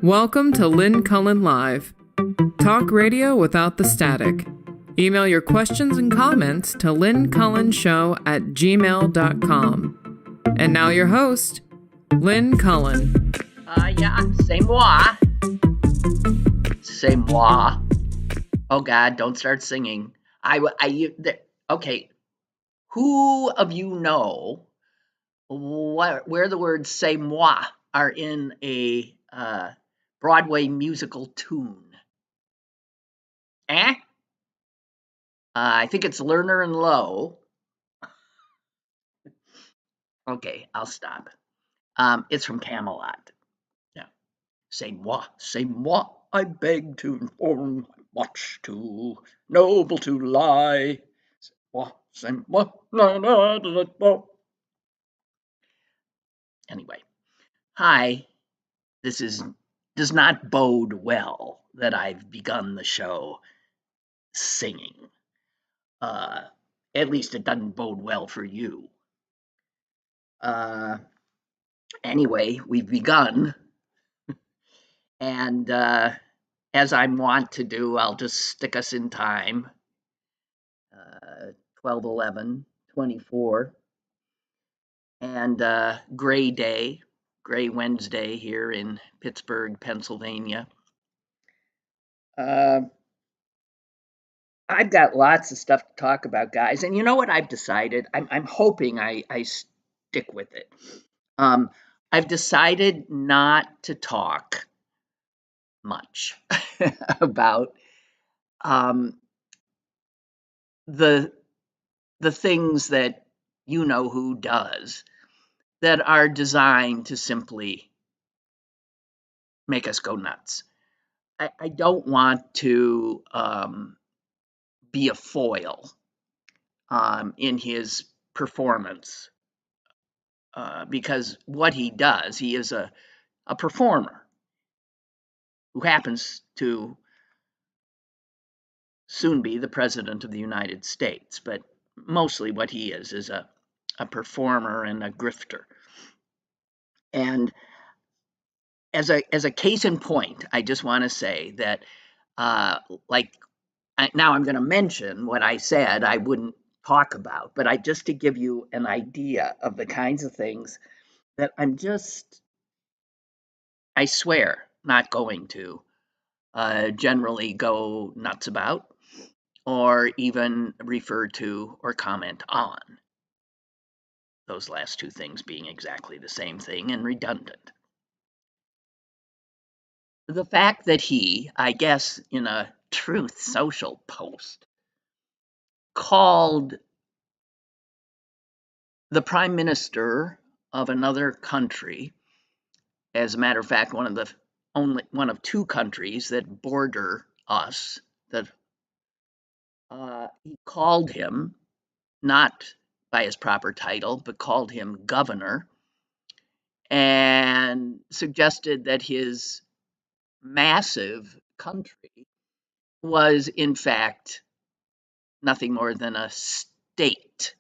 Welcome to Lynn Cullen Live. Talk radio without the static. Email your questions and comments to lynncullenshow@gmail.com. And now your host, Lynn Cullen. C'est moi. C'est moi. Oh God, don't start singing. Okay. Who of you know where the words "c'est moi" are in a Broadway musical tune? I think it's Lerner and Lowe. Okay, I'll stop. It's from Camelot. Yeah. C'est moi, I beg to inform, much too noble to lie. C'est moi, Anyway, hi. This does not bode well that I've begun the show singing. At least it doesn't bode well for you. Anyway, we've begun. And as I'm wont to do, I'll just stick us in time. 12/11/24. And gray Wednesday here in Pittsburgh, Pennsylvania. I've got lots of stuff to talk about, guys. And you know what I've decided? I'm hoping I stick with it. I've decided not to talk much about the things that you know who does that are designed to simply make us go nuts. I don't want to be a foil in his performance because what he does, he is a performer who happens to soon be the President of the United States, but mostly what he is a performer and a grifter. And as a case in point, I just want to say that now I'm going to mention what I said I wouldn't talk about, but just to give you an idea of the kinds of things that I swear, not going to generally go nuts about or even refer to or comment on. Those last two things being exactly the same thing and redundant. The fact that he, I guess in a Truth Social post, called the prime minister of another country, as a matter of fact, one of two countries that border us, that he called him not by his proper title, but called him governor, and suggested that his massive country was in fact nothing more than a state,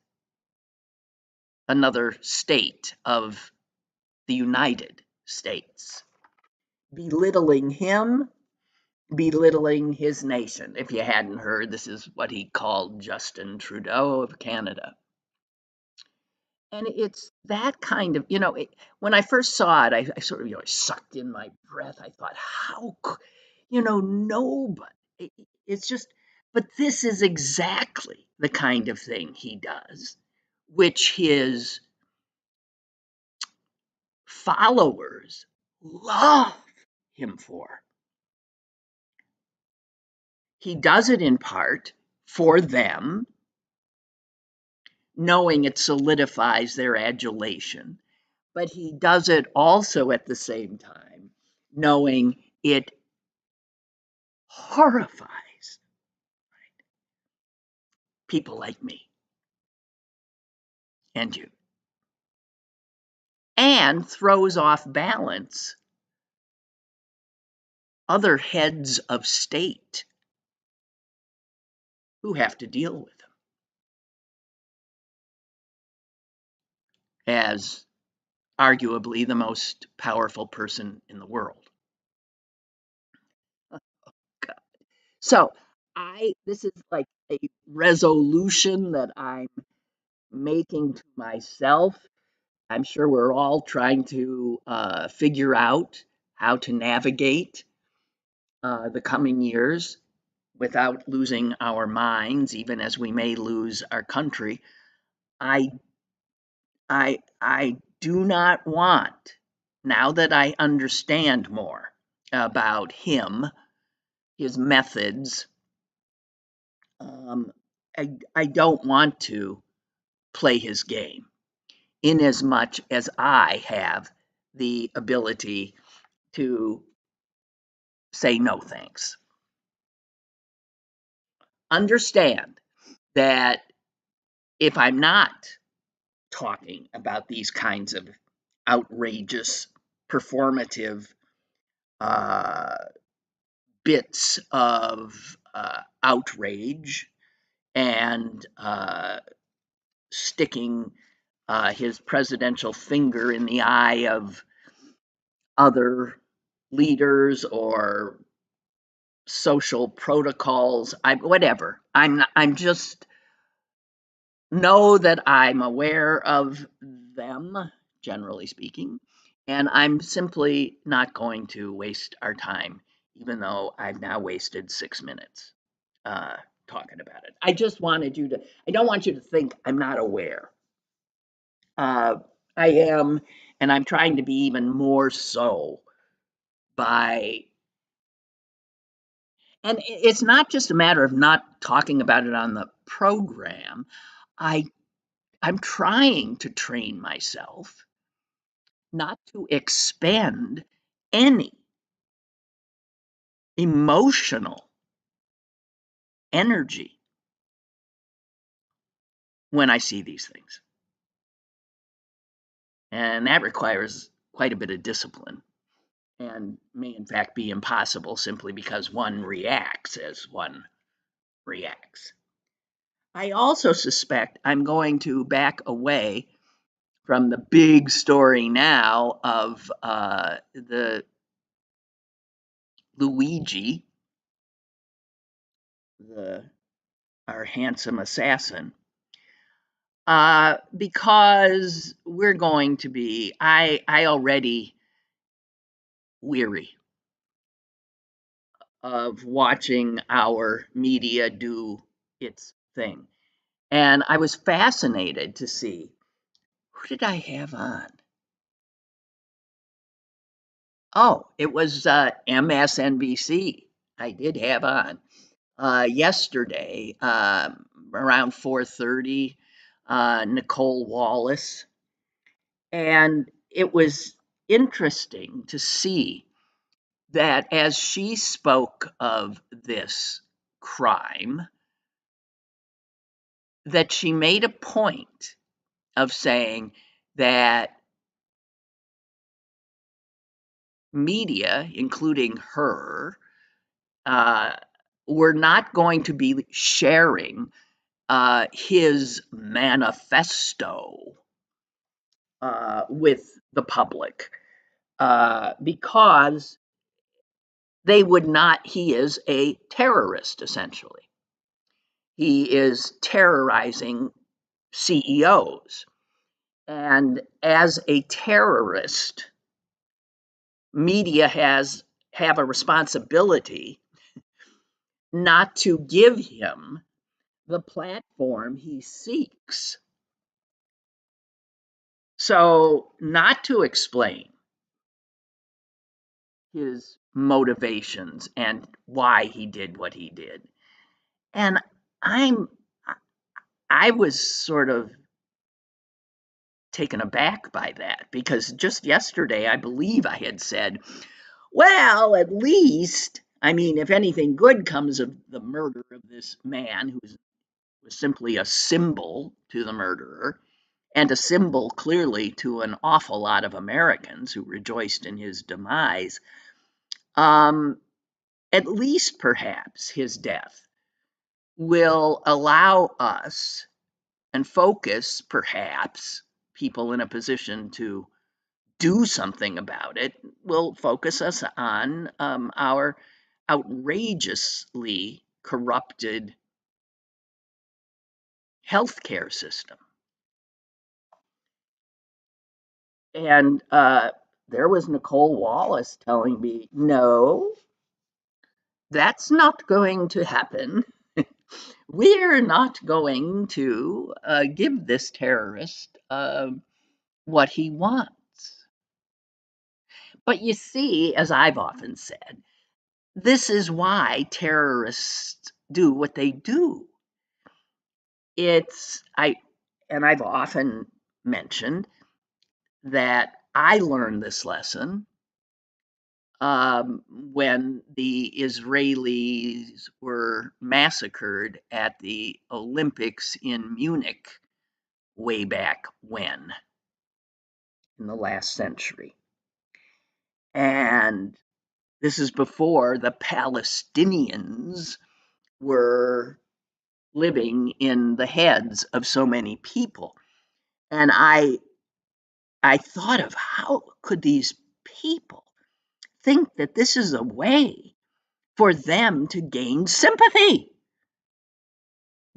another state of the United States, belittling him, belittling his nation. If you hadn't heard, this is what he called Justin Trudeau of Canada. And it's that kind of, when I first saw it, I sort of, sucked in my breath. I thought, how, nobody, it's just, but this is exactly the kind of thing he does, which his followers love him for. He does it in part for them, knowing it solidifies their adulation, but he does it also at the same time, knowing it horrifies people like me and you, and throws off balance other heads of state who have to deal with him as arguably the most powerful person in the world. So this is like a resolution that I'm making to myself. I'm sure we're all trying to figure out how to navigate the coming years without losing our minds, even as we may lose our country. I I do not want, now that I understand more about him, his methods, I don't want to play his game in as much as I have the ability to say no thanks. Understand that if I'm not talking about these kinds of outrageous, performative uh, bits of outrage and sticking his presidential finger in the eye of other leaders or social protocols. Whatever. I'm just know that I'm aware of them, generally speaking, and I'm simply not going to waste our time, even though I've now wasted 6 minutes uh, talking about it. I just wanted you to, I don't want you to think I'm not aware. Uh, I am, and I'm trying to be even more so by, and it's not just a matter of not talking about it on the program. I I'm trying to train myself not to expend any emotional energy when I see these things. And that requires quite a bit of discipline and may, in fact, be impossible simply because one reacts as one reacts. I also suspect I'm going to back away from the big story now of the Luigi, our handsome assassin, because we're going to be, I already weary of watching our media do its thing. And I was fascinated to see, who did I have on? Oh, it was MSNBC. I did have on yesterday around 4:30. Nicole Wallace, and it was interesting to see that as she spoke of this crime, that she made a point of saying that media, including her, uh, were not going to be sharing his manifesto with the public because they would not, he is a terrorist essentially. He is terrorizing CEOs. And as a terrorist, media have a responsibility not to give him the platform he seeks. So, not to explain his motivations and why he did what he did. And I'm I was sort of taken aback by that because just yesterday I believe I had said, well, at least, I mean, if anything good comes of the murder of this man who was simply a symbol to the murderer and a symbol clearly to an awful lot of Americans who rejoiced in his demise, at least perhaps his death will allow us and focus perhaps people in a position to do something about it will focus us on outrageously corrupted healthcare system. And there was Nicole Wallace telling me, no, that's not going to happen. We're not going to give this terrorist what he wants. But you see, as I've often said, this is why terrorists do what they do. I've often mentioned that I learned this lesson when the Israelis were massacred at the Olympics in Munich way back when, in the last century. And this is before the Palestinians were living in the heads of so many people. And I thought of how could these people think that this is a way for them to gain sympathy?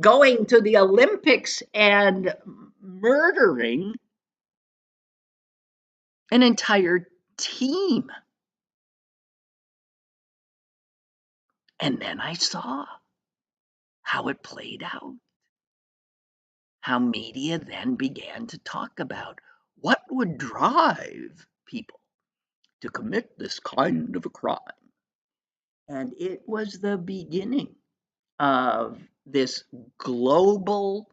Going to the Olympics and murdering an entire team. And then I saw how it played out. How media then began to talk about what would drive people to commit this kind of a crime. And it was the beginning of this global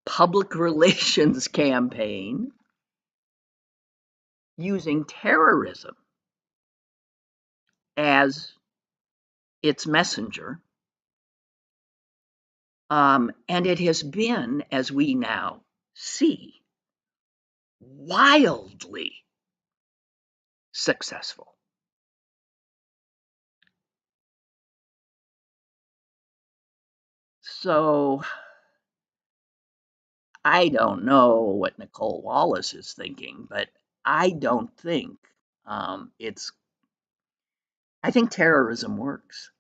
public relations campaign using terrorism as its messenger. And it has been, as we now see, wildly successful. So I don't know what Nicole Wallace is thinking, but I don't think it's. I think terrorism works,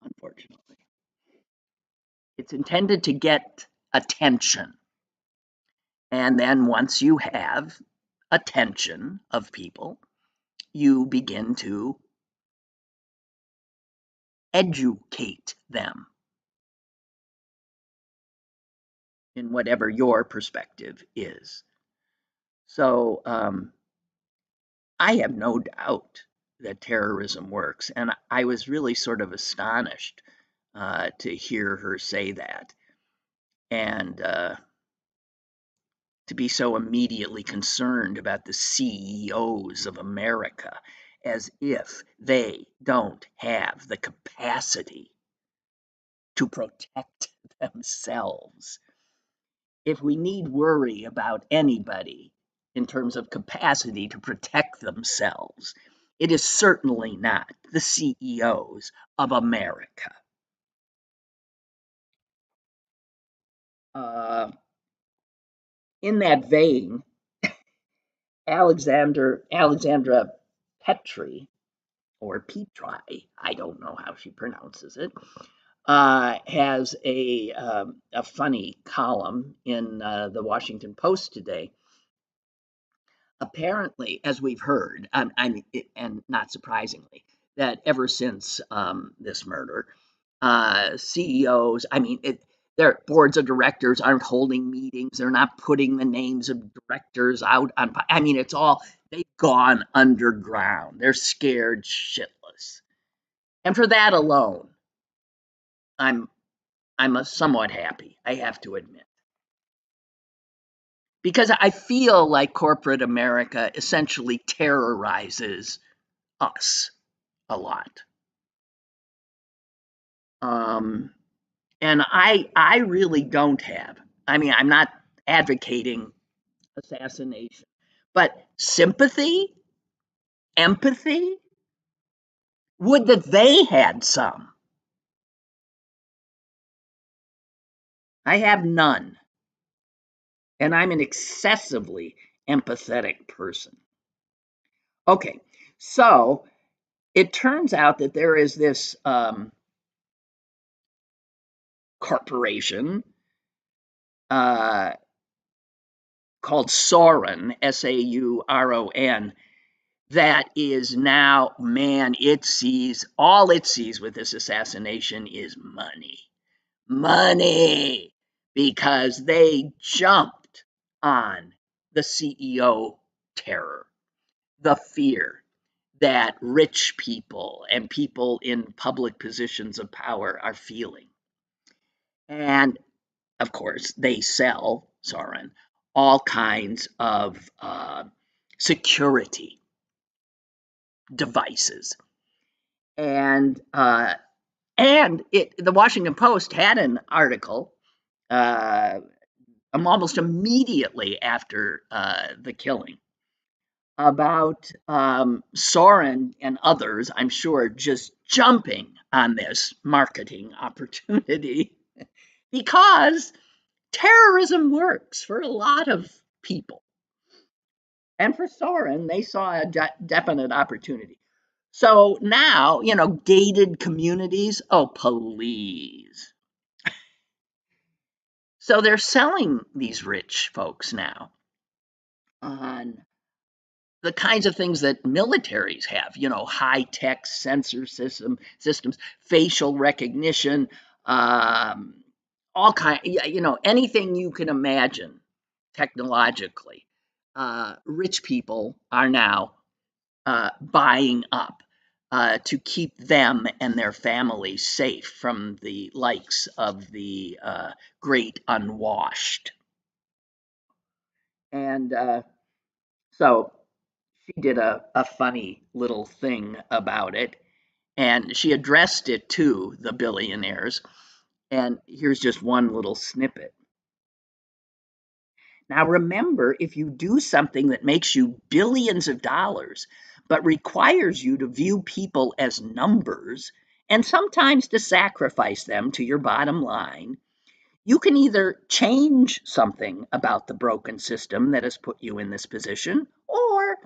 unfortunately. It's intended to get attention. And then once you have attention of people, you begin to educate them in whatever your perspective is. So I have no doubt that terrorism works. And I was really sort of astonished to hear her say that. And to be so immediately concerned about the CEOs of America as if they don't have the capacity to protect themselves. If we need worry about anybody in terms of capacity to protect themselves, it is certainly not the CEOs of America. In that vein, Alexandra Petri, or Petri, I don't know how she pronounces it, has a funny column in the Washington Post today. Apparently, as we've heard, and not surprisingly, that ever since this murder, CEOs, their boards of directors aren't holding meetings. They're not putting the names of directors out on. It's all, they've gone underground. They're scared shitless. And for that alone, I'm somewhat happy, I have to admit. Because I feel like corporate America essentially terrorizes us a lot. And I really don't have. I'm not advocating assassination, but sympathy, empathy, would that they had some. I have none. And I'm an excessively empathetic person. Okay, So it turns out that there is this corporation called Sauron, Sauron, that is now, man, it sees with this assassination is money. Money, because they jumped on the CEO terror, the fear that rich people and people in public positions of power are feeling. And of course, they sell, Sauron, all kinds of security devices. And the Washington Post had an article almost immediately after the killing about Soren and others, I'm sure, just jumping on this marketing opportunity because terrorism works for a lot of people. And for Soren, they saw a definite opportunity. So now, gated communities, oh, please. So they're selling these rich folks now on the kinds of things that militaries have, high-tech sensor systems, facial recognition, all kind, anything you can imagine technologically. Rich people are now buying up to keep them and their families safe from the likes of the great unwashed. And so she did a funny little thing about it, and she addressed it to the billionaires. And here's just one little snippet. Now, remember, if you do something that makes you billions of dollars, but requires you to view people as numbers and sometimes to sacrifice them to your bottom line, you can either change something about the broken system that has put you in this position, or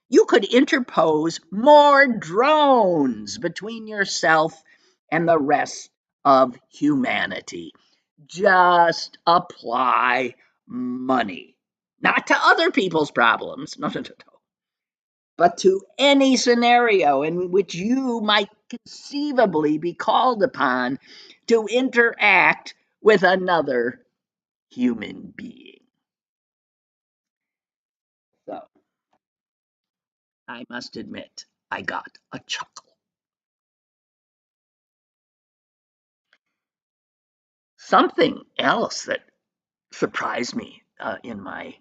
you could interpose more drones between yourself and the rest of humanity. Just apply money, not to other people's problems, no, but to any scenario in which you might conceivably be called upon to interact with another human being. So, I must admit, I got a chuckle. Something else that surprised me in my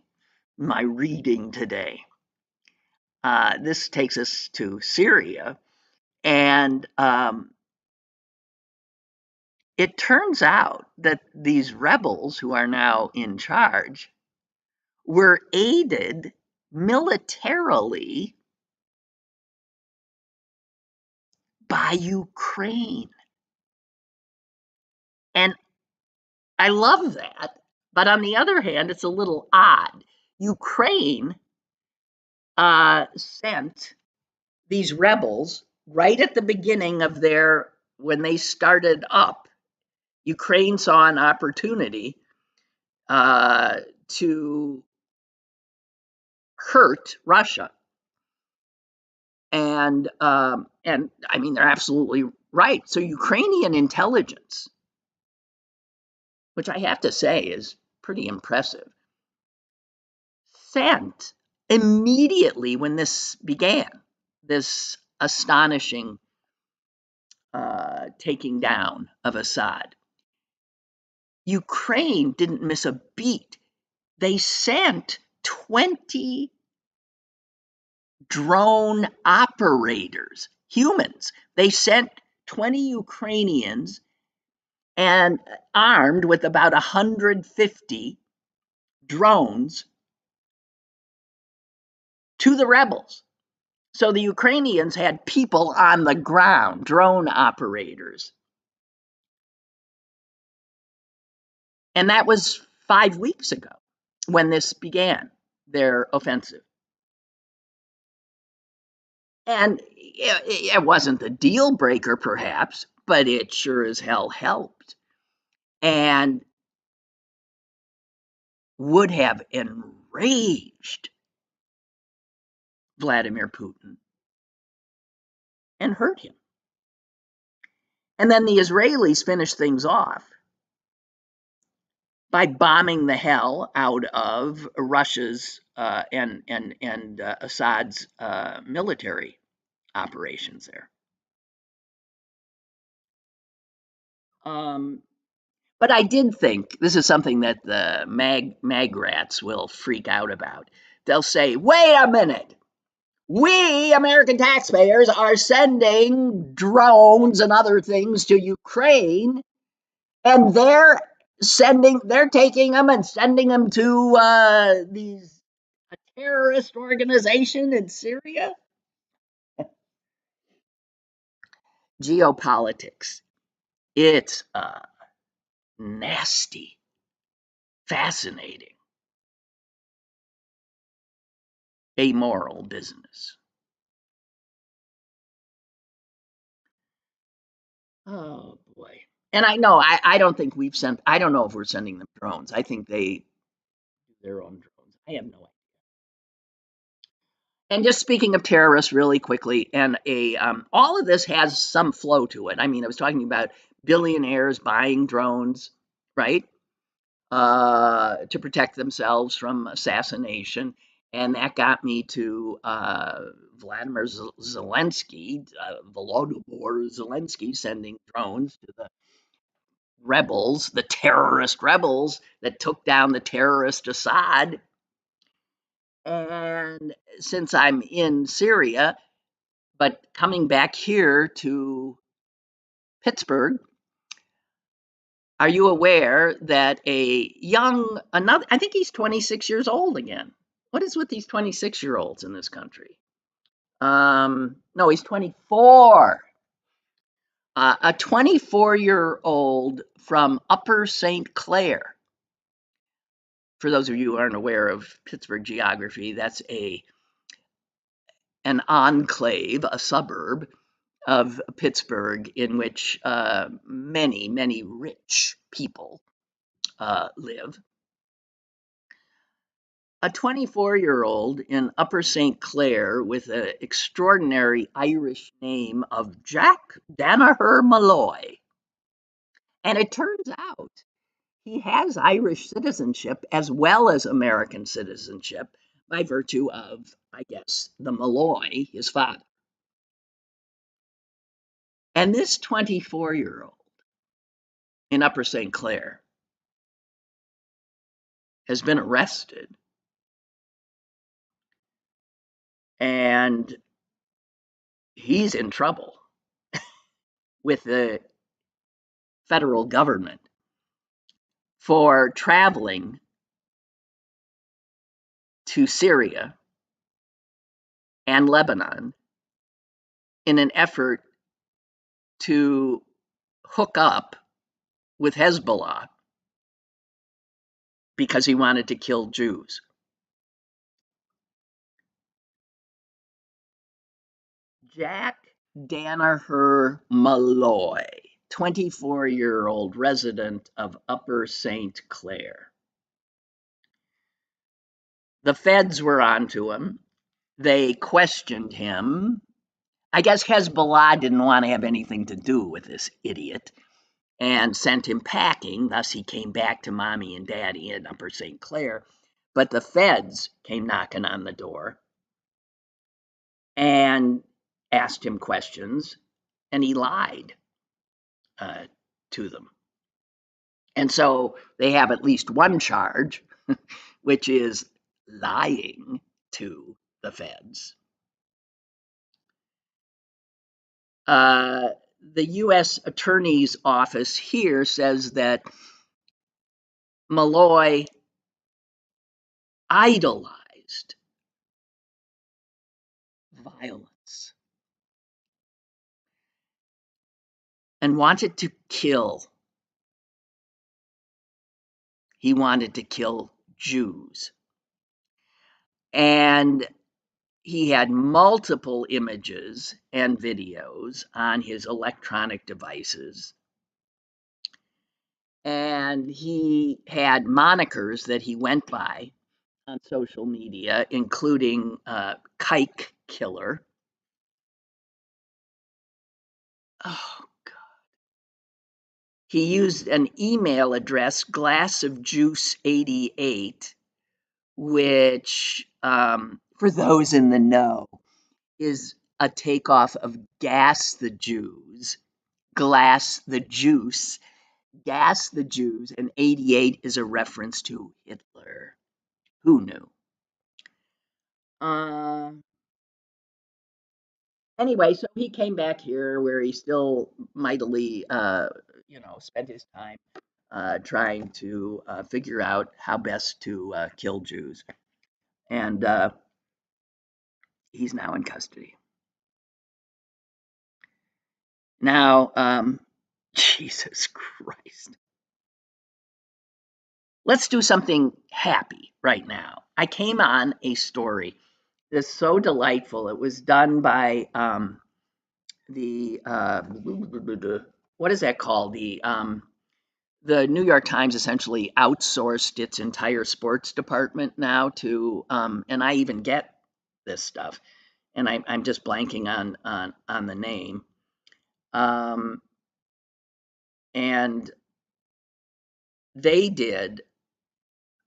reading today. This takes us to Syria, and it turns out that these rebels who are now in charge were aided militarily by Ukraine. And I love that. But on the other hand, it's a little odd. Ukraine sent these rebels right at the beginning of when they started up. Ukraine saw an opportunity to hurt Russia. And I mean, they're absolutely right. So Ukrainian intelligence, which I have to say is pretty impressive, sent immediately when this began, this astonishing taking down of Assad. Ukraine didn't miss a beat. They sent 20 drone operators, humans. They sent 20 Ukrainians and armed with about 150 drones to the rebels. So the Ukrainians had people on the ground, drone operators. And that was 5 weeks ago when this began, their offensive. And it wasn't the deal breaker, perhaps, but it sure as hell helped. And would have enraged Vladimir Putin and hurt him. And then the Israelis finished things off by bombing the hell out of Russia's and Assad's military operations there. But I did think this is something that the mag rats will freak out about. They'll say, wait a minute. We, American taxpayers, are sending drones and other things to Ukraine, and they're taking them and sending them to a terrorist organization in Syria. Geopolitics. It's nasty, fascinating, amoral business. Oh boy. And I know I don't think I don't know if we're sending them drones. I think they do their own drones. I have no idea. And just speaking of terrorists really quickly, and all of this has some flow to it. I mean, I was talking about billionaires buying drones, right? To protect themselves from assassination. And that got me to Vladimir Zelensky, Volodymyr Zelensky, sending drones to the rebels, the terrorist rebels that took down the terrorist Assad. And since I'm in Syria, but coming back here to Pittsburgh, are you aware that I think he's 26 years old again. What is with these 26-year-olds in this country? No, he's 24. A 24-year-old from Upper St. Clair. For those of you who aren't aware of Pittsburgh geography, that's an enclave, a suburb of Pittsburgh in which many, many rich people live. A 24-year-old in Upper St. Clair with an extraordinary Irish name of Jack Danaher Malloy. And it turns out he has Irish citizenship as well as American citizenship by virtue of, I guess, the Malloy, his father. And this 24-year-old in Upper St. Clair has been arrested, and he's in trouble with the federal government for traveling to Syria and Lebanon in an effort to hook up with Hezbollah because he wanted to kill Jews. Jack Danaher Malloy, 24-year-old resident of Upper St. Clair. The feds were onto him. They questioned him. I guess Hezbollah didn't want to have anything to do with this idiot and sent him packing. Thus, he came back to mommy and daddy in Upper St. Clair. But the feds came knocking on the door and asked him questions, and he lied to them. And so they have at least one charge, which is lying to the feds. The U.S. Attorney's Office here says that Malloy idolized violence and wanted to kill. He wanted to kill Jews. And he had multiple images and videos on his electronic devices. And he had monikers that he went by on social media, including Kike Killer. Oh, God. He used an email address, glassofjuice88, which, for those in the know, is a takeoff of Gas the Jews, Glass the Juice, Gas the Jews, and 88 is a reference to Hitler. Who knew? Anyway, so he came back here where he still mightily, spent his time trying to figure out how best to kill Jews. And he's now in custody. Now, Jesus Christ. Let's do something happy right now. I came on a story that's so delightful. It was done by the what is that called? The New York Times essentially outsourced its entire sports department now to, and I even get this stuff, and I'm just blanking on the name, and they did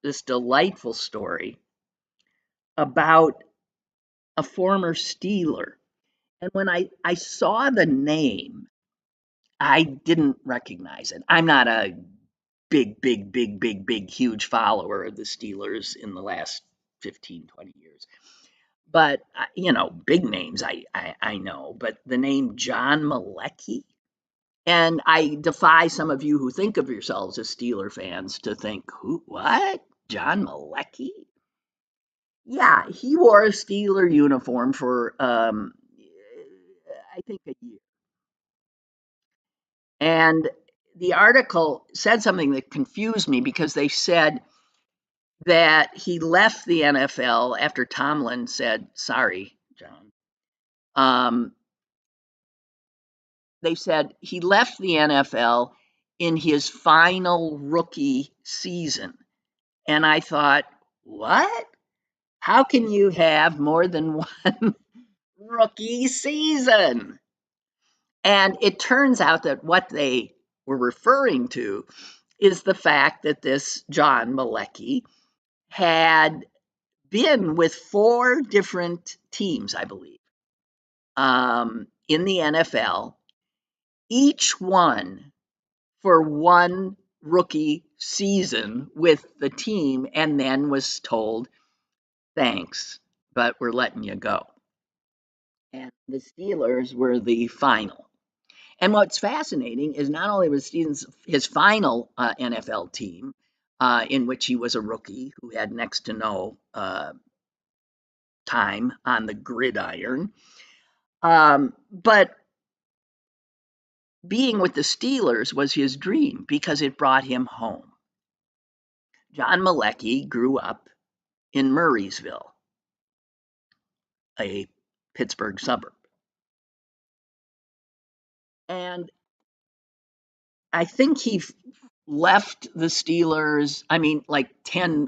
this delightful story about a former Steeler, and when I saw the name, I didn't recognize it. I'm not a big, huge follower of the Steelers in the last 15, 20 years. But, big names I know, but the name John Malecki, and I defy some of you who think of yourselves as Steeler fans to think, who, what? John Malecki? Yeah, he wore a Steeler uniform for, I think, a year. And the article said something that confused me because they said that he left the NFL after Tomlin said, sorry, John. They said he left the NFL in his final rookie season. And I thought, what? How can you have more than one rookie season? And it turns out that what they were referring to is the fact that this John Malecki had been with 4 different teams, I believe, in the NFL, each one for one rookie season with the team, and then was told, thanks, but we're letting you go. And the Steelers were the final. And what's fascinating is not only was his final NFL team, in which he was a rookie who had next to no time on the gridiron, but being with the Steelers was his dream because it brought him home. John Malecki grew up in Murraysville, a Pittsburgh suburb. And I think he left the Steelers, I mean, like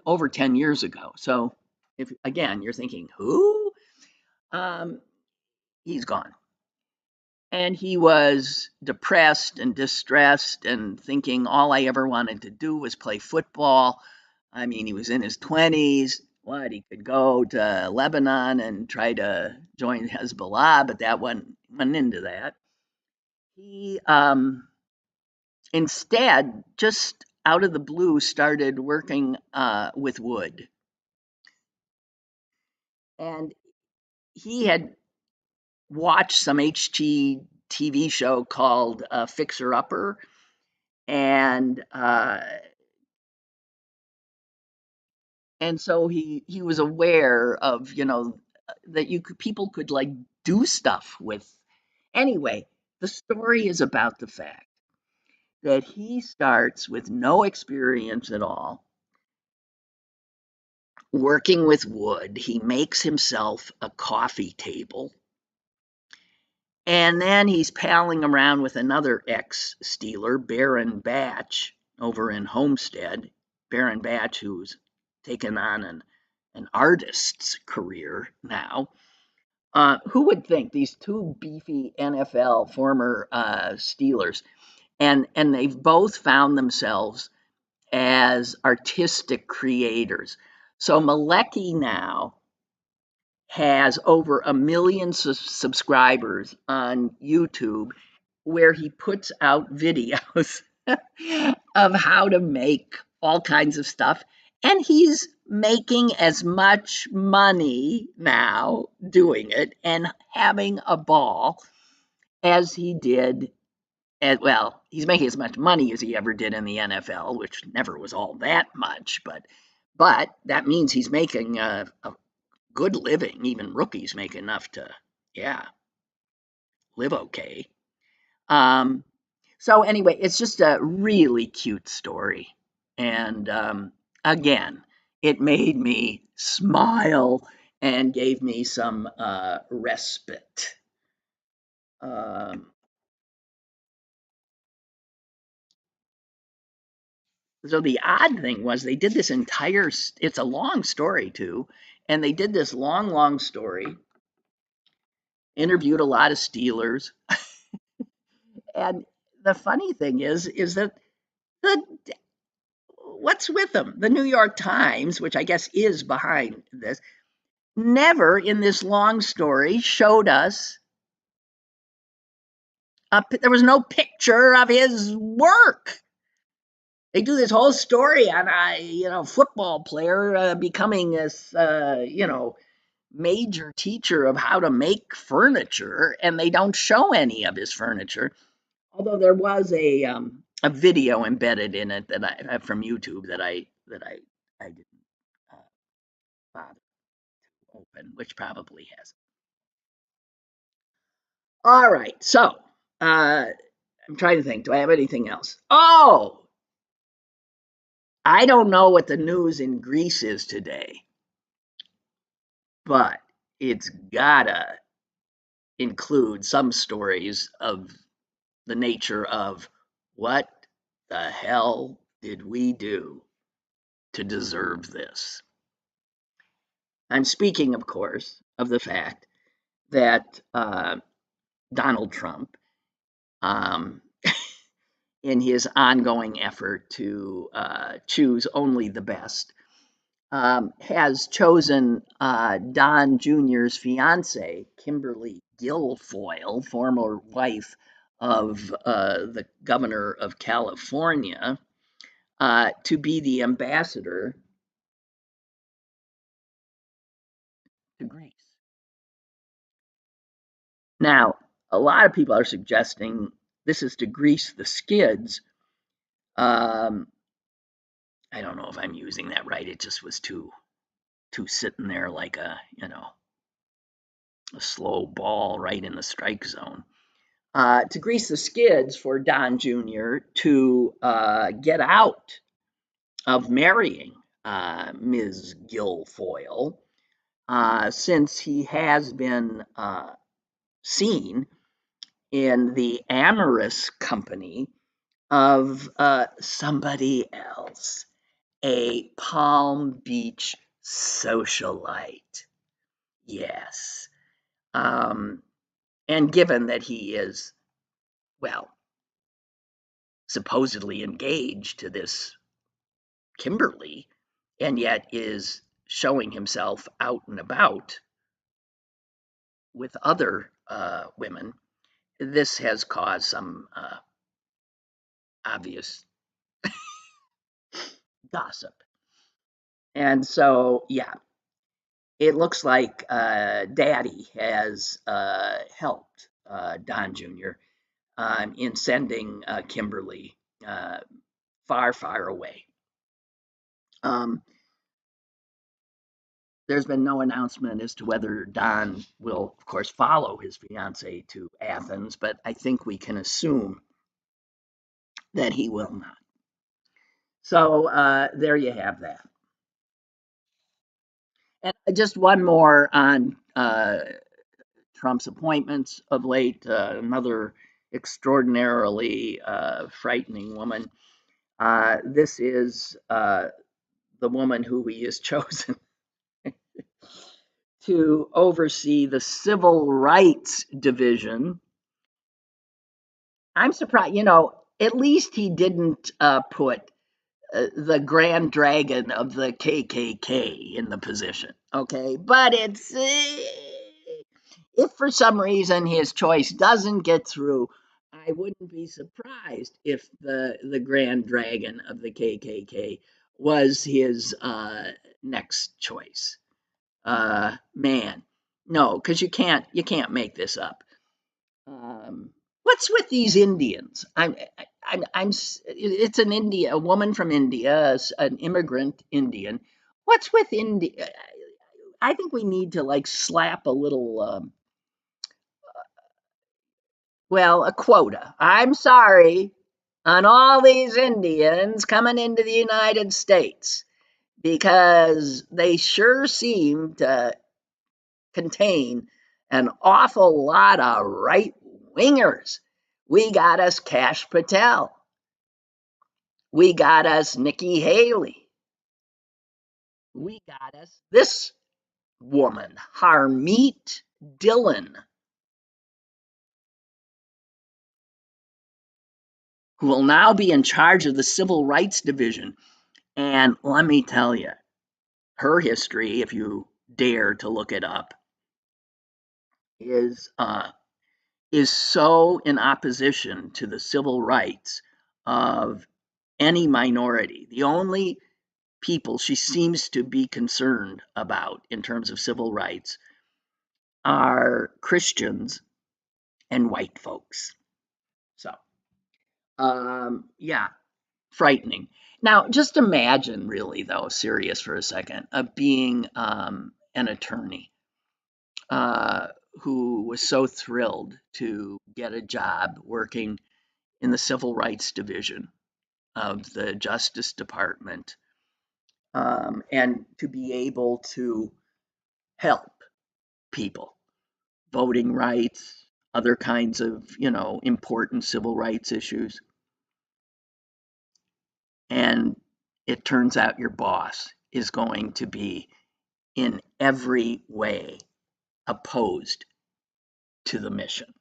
over 10 years ago. So if again you're thinking, who? He's gone. And he was depressed and distressed and thinking all I ever wanted to do was play football. I mean, he was in his 20s. What, he could go to Lebanon and try to join Hezbollah, but that went into that. He instead, just out of the blue, started working with wood. And he had watched some HGTV show called Fixer Upper, and so he was aware of that people could like do stuff with. Anyway, the story is about the fact that he starts with no experience at all, working with wood. He makes himself a coffee table. And then he's palling around with another ex-Steeler, Baron Batch, over in Homestead. Baron Batch, who's taken on an artist's career now. Who would think these two beefy NFL former Steelers, and they've both found themselves as artistic creators. So Malecki now has over 1 million subscribers on YouTube, where he puts out videos of how to make all kinds of stuff. And he's making as much money now doing it and having a ball as he did. Well, he's making as much money as he ever did in the NFL, which never was all that much, but that means he's making a good living. Even rookies make enough to, yeah, live okay. So anyway, it's just a really cute story, and again, it made me smile and gave me some respite. Um, so the odd thing was they did this entire. It's a long story too, and they did this long story. Interviewed a lot of Steelers, and the funny thing is that the what's with them? The New York Times, which I guess is behind this, never in this long story showed us there was no picture of his work. They do this whole story on a football player becoming this major teacher of how to make furniture, and they don't show any of his furniture. Although there was a video embedded in it that I from YouTube that I didn't uh, bother to open, which probably has. All right, so I'm trying to think. Do I have anything else? Oh, I don't know what the news in Greece is today, but it's gotta include some stories of the nature of what the hell did we do to deserve this? I'm speaking, of course, of the fact that Donald Trump, um, in his ongoing effort to choose only the best, has chosen Don Jr.'s fiance, Kimberly Guilfoyle, former wife of the governor of California, to be the ambassador to Greece. Now, a lot of people are suggesting this is to grease the skids. Um, I don't know if I'm using that right. It just was too sitting there like a slow ball right in the strike zone. To grease the skids for Don Jr. to get out of marrying Ms. Guilfoyle, since he has been seen in the amorous company of somebody else, a Palm Beach socialite. Yes. And given that he is, well, supposedly engaged to this Kimberly, and yet is showing himself out and about with other women, this has caused some obvious gossip. And so, yeah, it looks like Daddy has helped Don Jr. In sending Kimberly far away. There's been no announcement as to whether Don will, of course, follow his fiancee to Athens, but I think we can assume that he will not. So there you have that. And just one more on Trump's appointments of late. Another extraordinarily frightening woman. This is the woman who he has chosen to oversee the Civil Rights Division. I'm surprised, at least he didn't put the Grand Dragon of the KKK in the position, okay? But if for some reason his choice doesn't get through, I wouldn't be surprised if the Grand Dragon of the KKK was his next choice. Man, no, because you can't make this up. What's with these Indians? It's a woman from India, an immigrant Indian. What's with India? I think we need to like slap a little, a quota. I'm sorry on all these Indians coming into the United States because they sure seem to contain an awful lot of right wingers. We got us Kash Patel. We got us Nikki Haley. We got us this woman, Harmeet Dillon, who will now be in charge of the Civil Rights Division. And let me tell you, her history, if you dare to look it up, is so in opposition to the civil rights of any minority. The only people she seems to be concerned about in terms of civil rights are Christians and white folks. So, yeah, frightening. Now, just imagine, really, though, serious for a second, of being an attorney uh, who was so thrilled to get a job working in the Civil Rights Division of the Justice Department, and to be able to help people, voting rights, other kinds of, important civil rights issues. And it turns out your boss is going to be in every way opposed to the mission.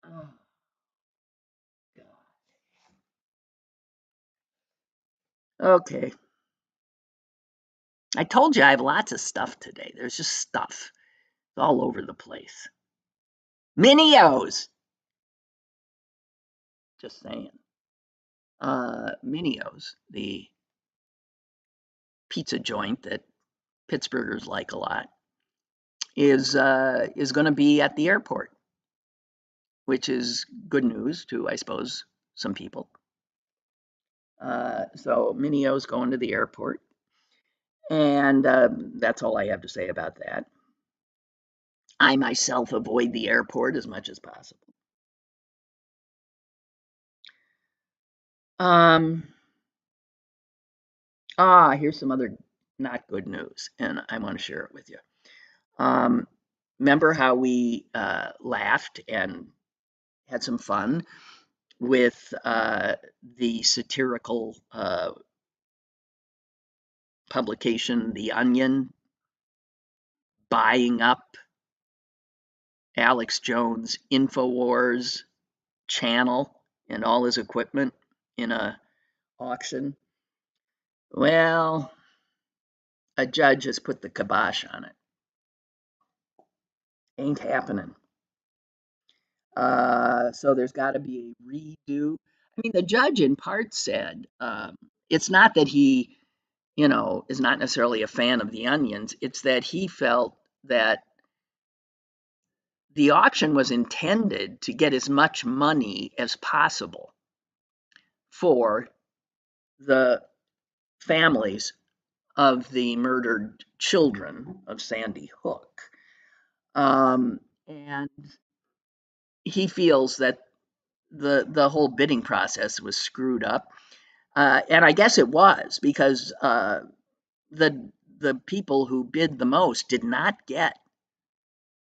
Oh, God. Okay. I told you I have lots of stuff today. There's just stuff all over the place. Minios. Just saying. Minios, the pizza joint that Pittsburghers like a lot, is going to be at the airport, which is good news to, I suppose, some people. So Minio's going to the airport, and that's all I have to say about that. I myself avoid the airport as much as possible. Um, here's some other not good news, and I want to share it with you. Um, Remember how we laughed and had some fun with the satirical publication, The Onion, buying up Alex Jones' InfoWars channel and all his equipment in a auction? Well, a judge has put the kibosh on it. Ain't happening. So there's got to be a redo. I mean, the judge in part said it's not that he, is not necessarily a fan of the Onions. It's that he felt that the auction was intended to get as much money as possible for the families of the murdered children of Sandy Hook. And he feels that the whole bidding process was screwed up. And I guess it was because the people who bid the most did not get.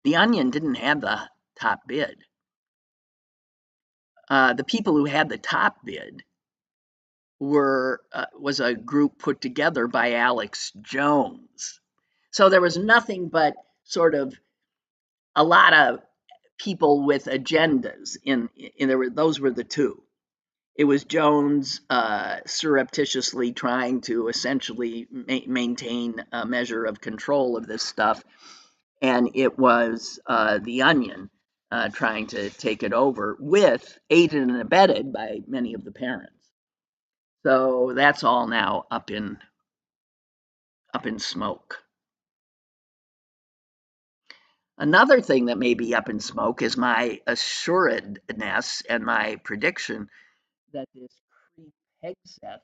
The Onion didn't have the top bid. The people who had the top bid was a group put together by Alex Jones. So there was nothing but sort of a lot of people with agendas those were the two. It was Jones surreptitiously trying to essentially maintain a measure of control of this stuff, and it was the Onion trying to take it over, with aided and abetted by many of the parents. So that's all now up in smoke. Another thing that may be up in smoke is my assuredness and my prediction that this creep Hegseth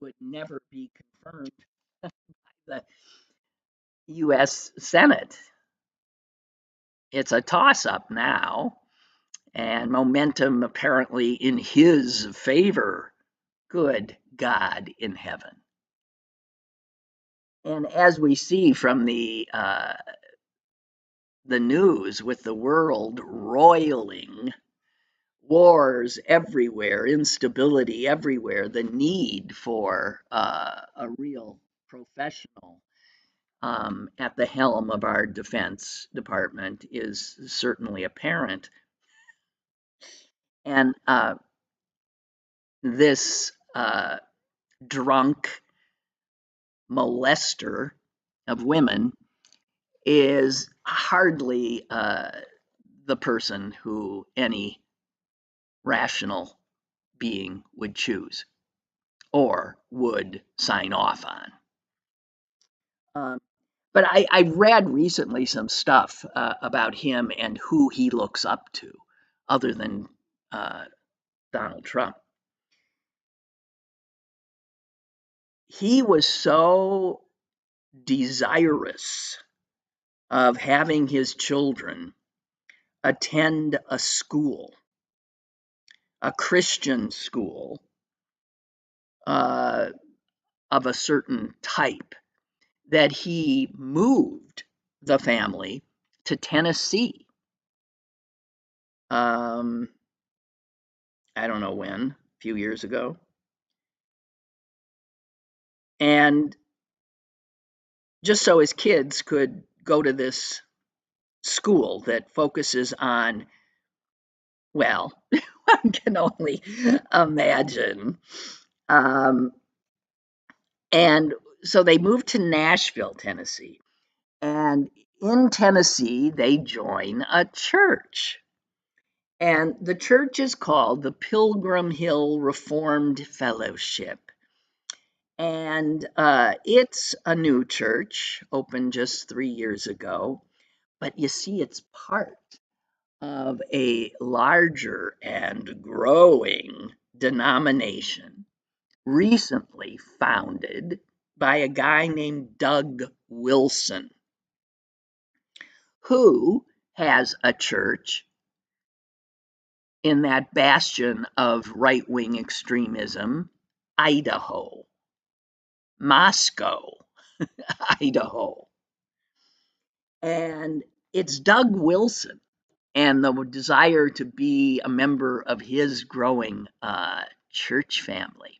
would never be confirmed by the U.S. Senate. It's a toss-up now, and momentum apparently in his favor. Good God in heaven. And as we see from the news, with the world roiling, wars everywhere, instability everywhere, the need for a real professional at the helm of our Defense Department is certainly apparent. And this drunk molester of women is hardly the person who any rational being would choose or would sign off on. But I read recently some stuff about him and who he looks up to, other than Donald Trump. He was so desirous of having his children attend a school, a Christian school of a certain type, that he moved the family to Tennessee. I don't know when, a few years ago. And just so his kids could go to this school that focuses on, well, one can only imagine. And so they moved to Nashville, Tennessee. And in Tennessee, they join a church. And the church is called the Pilgrim Hill Reformed Fellowship. And it's a new church, opened just 3 years ago. But you see, it's part of a larger and growing denomination recently founded by a guy named Doug Wilson, who has a church in that bastion of right-wing extremism, Idaho, Moscow, Idaho. And it's Doug Wilson and the desire to be a member of his growing church family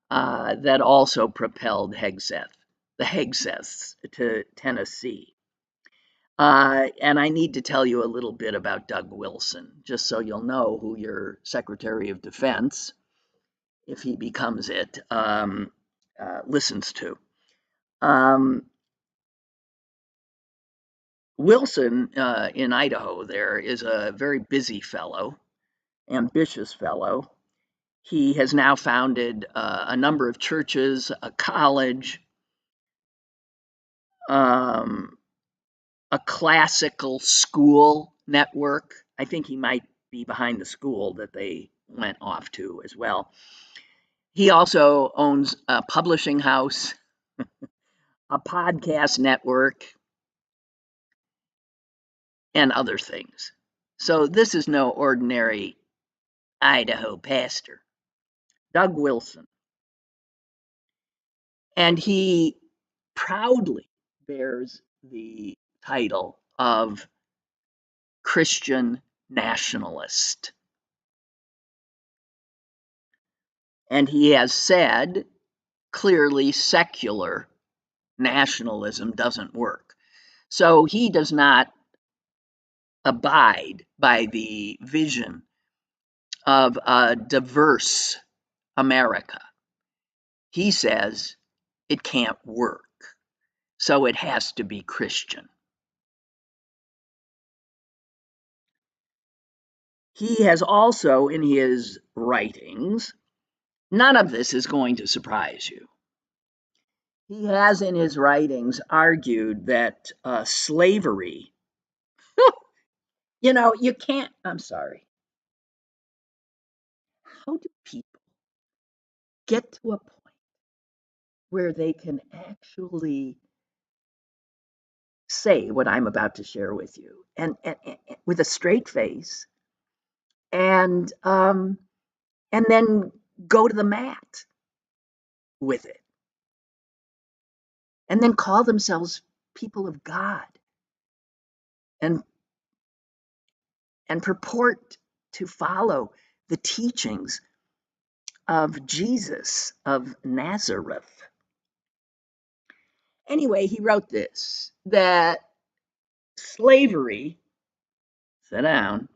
that also propelled the Hegseths to Tennessee. And I need to tell you a little bit about Doug Wilson, just so you'll know who your Secretary of Defense, if he becomes it, listens to. Wilson in Idaho there is a very busy fellow, ambitious fellow. He has now founded a number of churches, a college, a classical school network. I think he might be behind the school that they went off to as well. He also owns a publishing house, a podcast network, and other things. So this is no ordinary Idaho pastor. Doug Wilson. And he proudly bears the title of Christian nationalist. And he has said clearly secular nationalism doesn't work. So he does not abide by the vision of a diverse America. He says it can't work, so it has to be Christian. He has also, in his writings, none of this is going to surprise you. He has, in his writings, argued that slavery, you can't, I'm sorry, how do people get to a point where they can actually say what I'm about to share with you and with a straight face and then go to the mat with it and then call themselves people of God and and purport to follow the teachings of Jesus of Nazareth. Anyway, he wrote this, that slavery, sit down,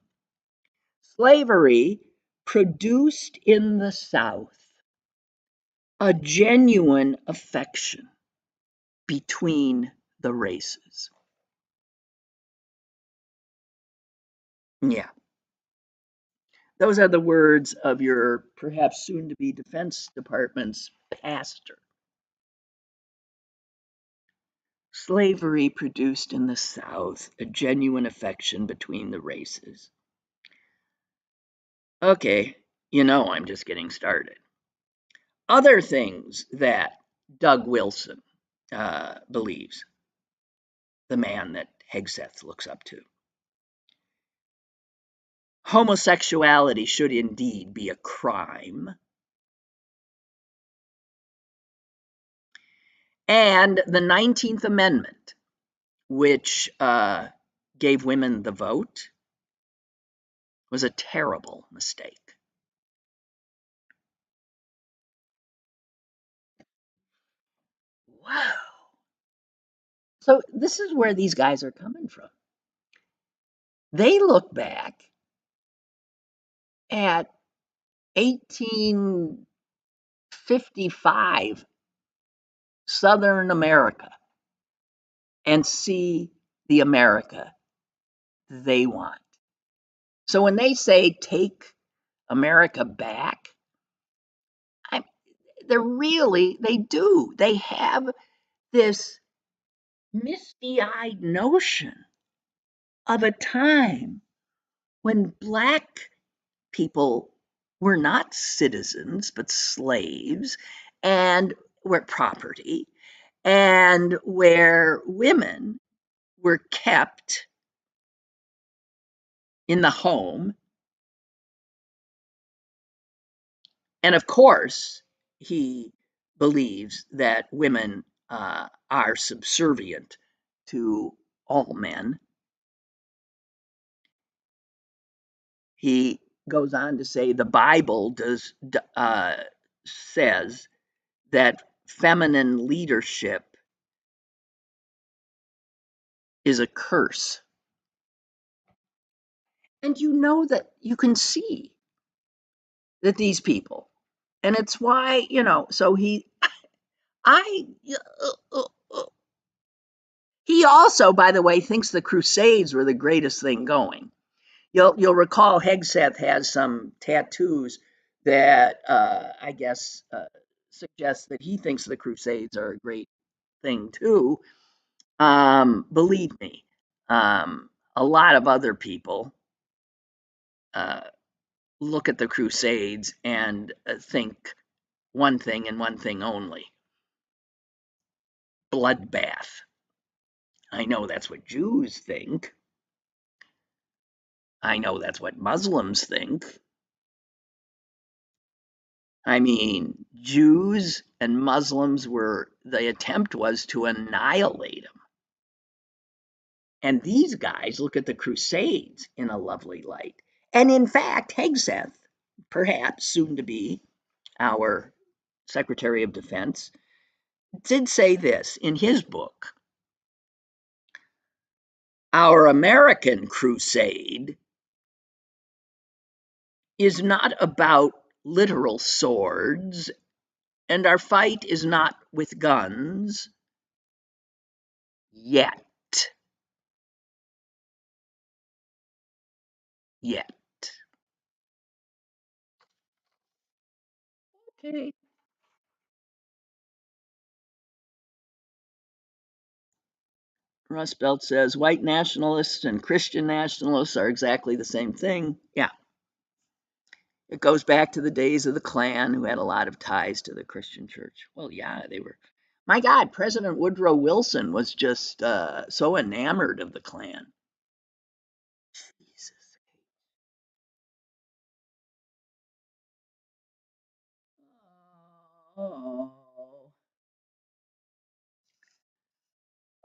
slavery produced in the South a genuine affection between the races. Yeah, those are the words of your perhaps soon to be Defense Department's pastor. Slavery produced in the South a genuine affection between the races. Okay, I'm just getting started. Other things that Doug Wilson believes, the man that Hegseth looks up to. Homosexuality should indeed be a crime. And the 19th Amendment, which gave women the vote, was a terrible mistake. Wow. So this is where these guys are coming from. They look back at 1855 Southern America and see the America they want. So when they say take America back, they do. They have this misty-eyed notion of a time when Black people were not citizens but slaves and were property, and where women were kept in the home. And of course, he believes that women are subservient to all men. He goes on to say the Bible says that feminine leadership is a curse. And that you can see that these people, and it's why, so he also, by the way, thinks the Crusades were the greatest thing going. You'll recall Hegseth has some tattoos that I guess suggest that he thinks the Crusades are a great thing too. Believe me, a lot of other people look at the Crusades and think one thing and one thing only: bloodbath. I know that's what Jews think. I know that's what Muslims think. I mean, Jews and Muslims the attempt was to annihilate them. And these guys look at the Crusades in a lovely light. And in fact, Hegseth, perhaps soon to be our Secretary of Defense, did say this in his book. Our American crusade is not about literal swords, and our fight is not with guns yet. Yet. Okay. Rust Belt says white nationalists and Christian nationalists are exactly the same thing. Yeah. It goes back to the days of the Klan, who had a lot of ties to the Christian church. Well, yeah, they were. My God, President Woodrow Wilson was just so enamored of the Klan. Jesus. Oh.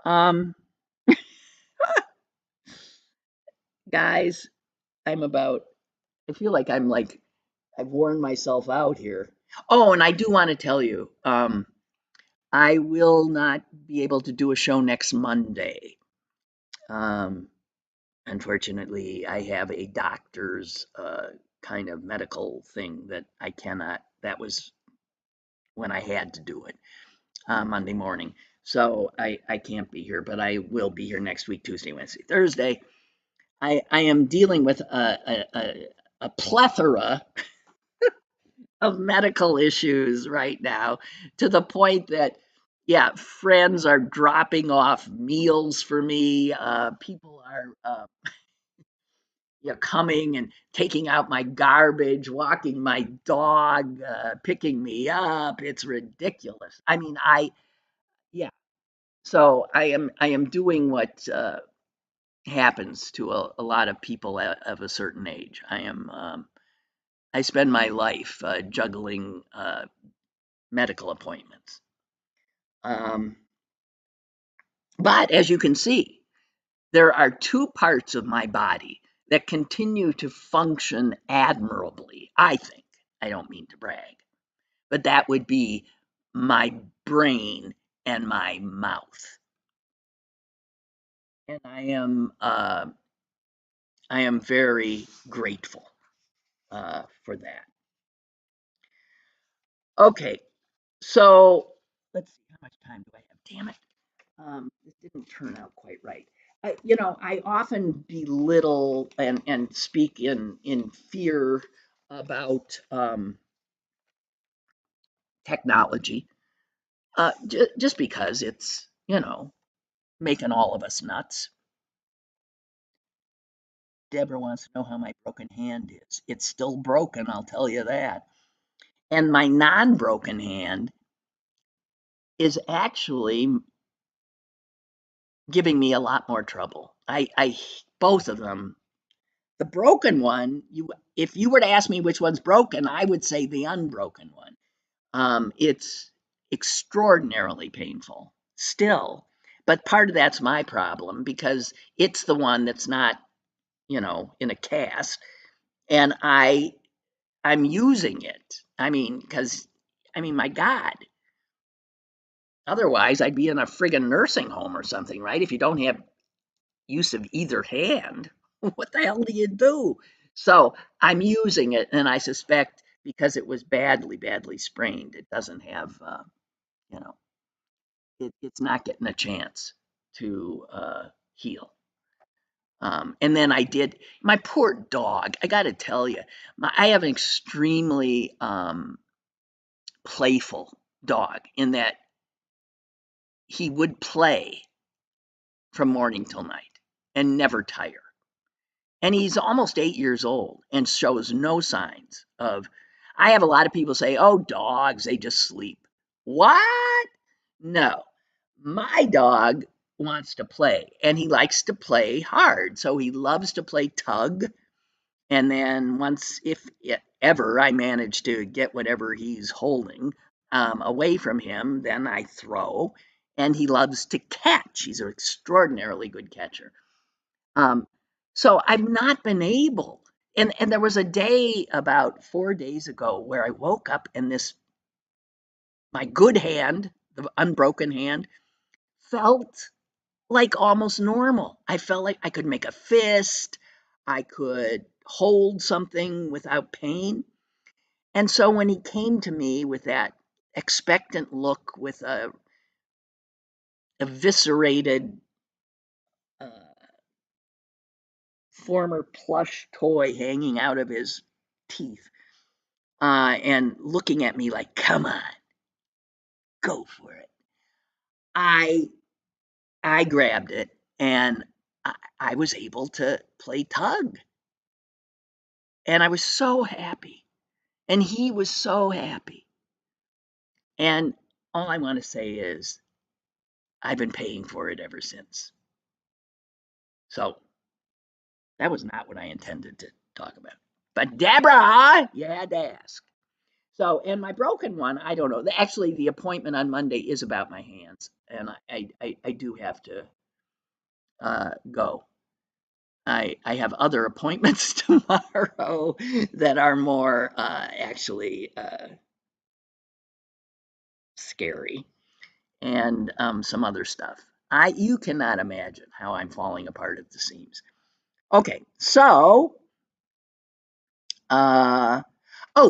Um, guys, I feel like I've worn myself out here. Oh, and I do want to tell you, I will not be able to do a show next Monday. Um, Unfortunately, I have a doctor's kind of medical thing that I cannot, that was when I had to do it Monday morning. So I can't be here, but I will be here next week, Tuesday, Wednesday, Thursday. I am dealing with a plethora of medical issues right now, to the point that, yeah, friends are dropping off meals for me. People are coming and taking out my garbage, walking my dog, picking me up. It's ridiculous. I mean, yeah. So I am doing what happens to a lot of people of a certain age. I spend my life juggling medical appointments. Um, but as you can see, there are two parts of my body that continue to function admirably, I think. I don't mean to brag, but that would be my brain and my mouth. And I am very grateful for that. Okay, so let's see, how much time do I have? Damn it. This didn't turn out quite right. I often belittle and speak in fear about technology, just because it's making all of us nuts. Deborah wants to know how my broken hand is. It's still broken, I'll tell you that. And my non-broken hand is actually giving me a lot more trouble. I both of them. The broken one, if you were to ask me which one's broken, I would say the unbroken one. It's extraordinarily painful still, but part of that's my problem because it's the one that's not, in a cast, and I'm using it. I mean, because my God, otherwise I'd be in a friggin' nursing home or something, right? If you don't have use of either hand, what the hell do you do? So I'm using it, and I suspect because it was badly, badly sprained, it doesn't have, you know, it's not getting a chance to heal. And then I did my poor dog. I got to tell you, I have an extremely playful dog in that he would play from morning till night and never tire. And he's almost 8 years old and shows no signs of. I have a lot of people say, oh, dogs, they just sleep. What? No. My dog wants to play and he likes to play hard. So he loves to play tug. And then once, if ever I manage to get whatever he's holding away from him, then I throw. And he loves to catch. He's an extraordinarily good catcher. So I've not been able. And there was a day about 4 days ago where I woke up and my good hand, the unbroken hand, felt like almost normal. I felt like I could make a fist. I could hold something without pain. And so when he came to me with that expectant look, with a eviscerated former plush toy hanging out of his teeth, and looking at me like, "Come on, go for it." I grabbed it, and I was able to play tug, and I was so happy, and he was so happy. And all I want to say is, I've been paying for it ever since. So that was not what I intended to talk about. But Deborah, you had to ask. So, and my broken one, I don't know. Actually, the appointment on Monday is about my hands, and I do have to go. I have other appointments tomorrow that are more actually scary, and some other stuff. You cannot imagine how I'm falling apart at the seams. Okay, so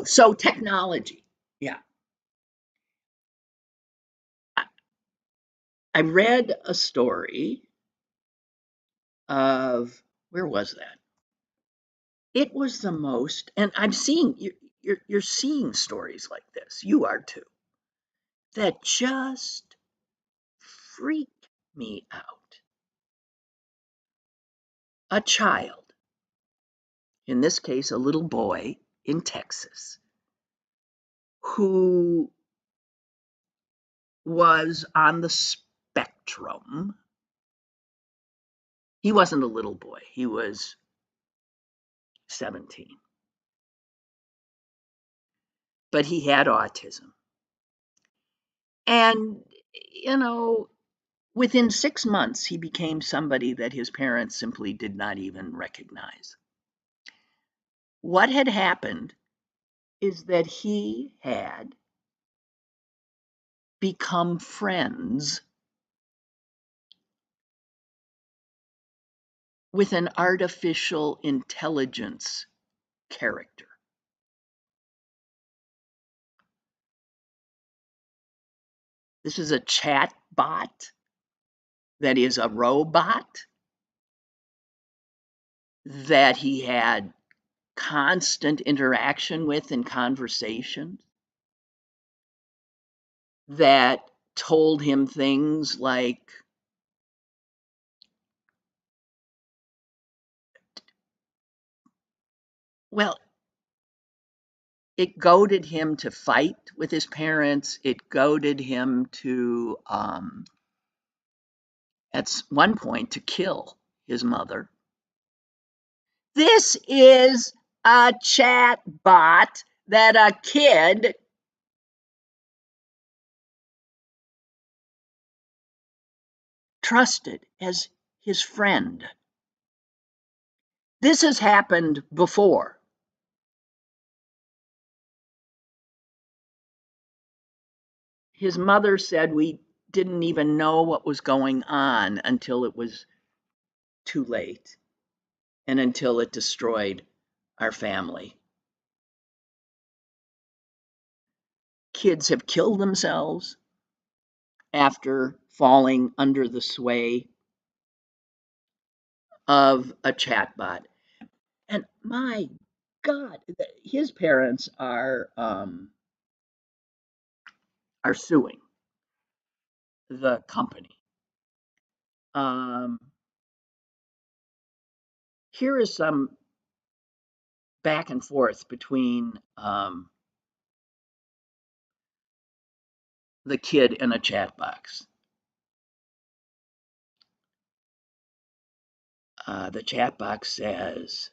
so technology. Yeah, I read a story of, where was that? It was the most, and I'm seeing you're seeing stories like this. You are too. That just freak me out. A child, in this case, a little boy in Texas, who was on the spectrum. He wasn't a little boy, he was 17, but he had autism. And, you know, within 6 months, he became somebody that his parents simply did not even recognize. What had happened is that he had become friends with an artificial intelligence character. This is a chat bot that is a robot that he had constant interaction with in conversation, that told him things like, well, it goaded him to fight with his parents. It goaded him to, at one point, to kill his mother. This is a chat bot that a kid trusted as his friend. This has happened before. His mother said we didn't even know what was going on until it was too late and until it destroyed our family. Kids have killed themselves after falling under the sway of a chatbot. And my God, his parents are suing the company. Here is some back and forth between the kid in a chat box. The chat box says,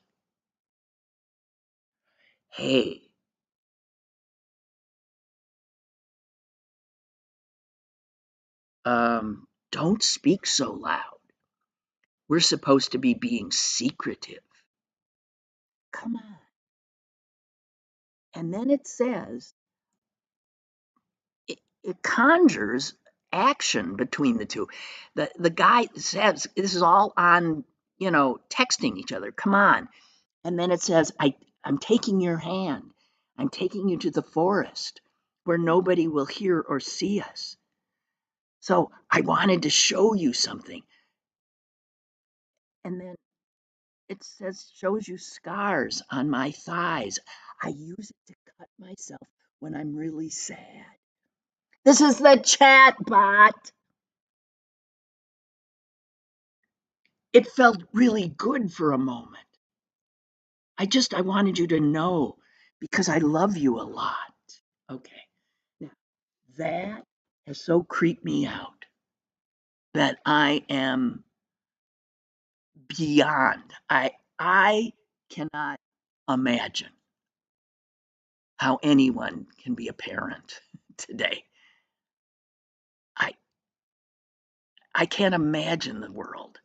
"Hey, Don't speak so loud. We're supposed to be being secretive. Come on. And then it says, it conjures action between the two. The guy says, this is all on, texting each other. Come on. And then it says, I'm taking your hand. I'm taking you to the forest where nobody will hear or see us. So I wanted to show you something. And then it says, shows you scars on my thighs. I use it to cut myself when I'm really sad. This is the chat bot. It felt really good for a moment. I wanted you to know because I love you a lot. Okay. Now, that has so creeped me out that I am beyond. I cannot imagine how anyone can be a parent today. I can't imagine the world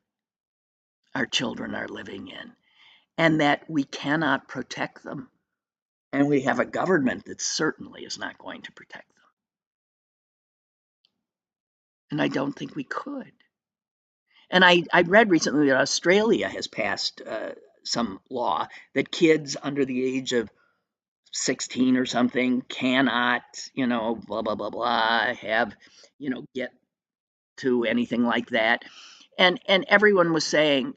our children are living in, and that we cannot protect them. And we have a government that certainly is not going to protect them. And I don't think we could. And I read recently that Australia has passed some law that kids under the age of 16 or something cannot, blah, blah, blah, blah, have, get to anything like that. And everyone was saying,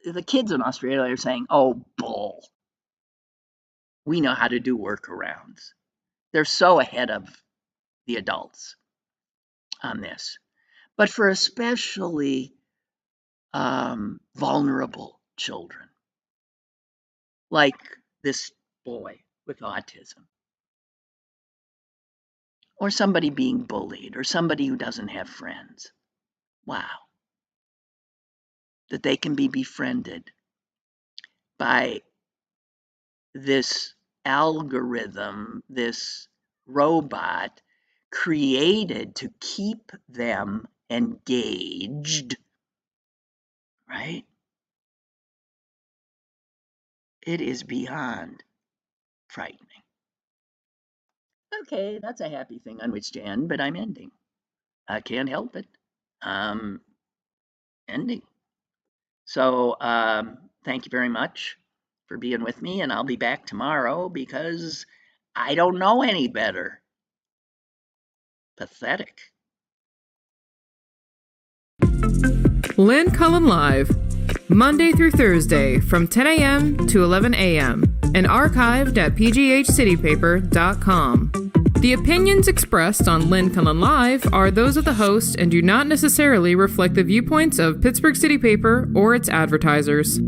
the kids in Australia are saying, oh, bull. We know how to do workarounds. They're so ahead of the adults on this. But for especially vulnerable children, like this boy with autism, or somebody being bullied, or somebody who doesn't have friends. Wow. That they can be befriended by this algorithm, this robot created to keep them engaged, right? It is beyond frightening. Okay, that's a happy thing on which to end, but I'm ending. I can't help it. Ending. So thank you very much for being with me, and I'll be back tomorrow because I don't know any better. Pathetic. Lynn Cullen Live, Monday through Thursday from 10 a.m. to 11 a.m. and archived at pghcitypaper.com. The opinions expressed on Lynn Cullen Live are those of the host and do not necessarily reflect the viewpoints of Pittsburgh City Paper or its advertisers.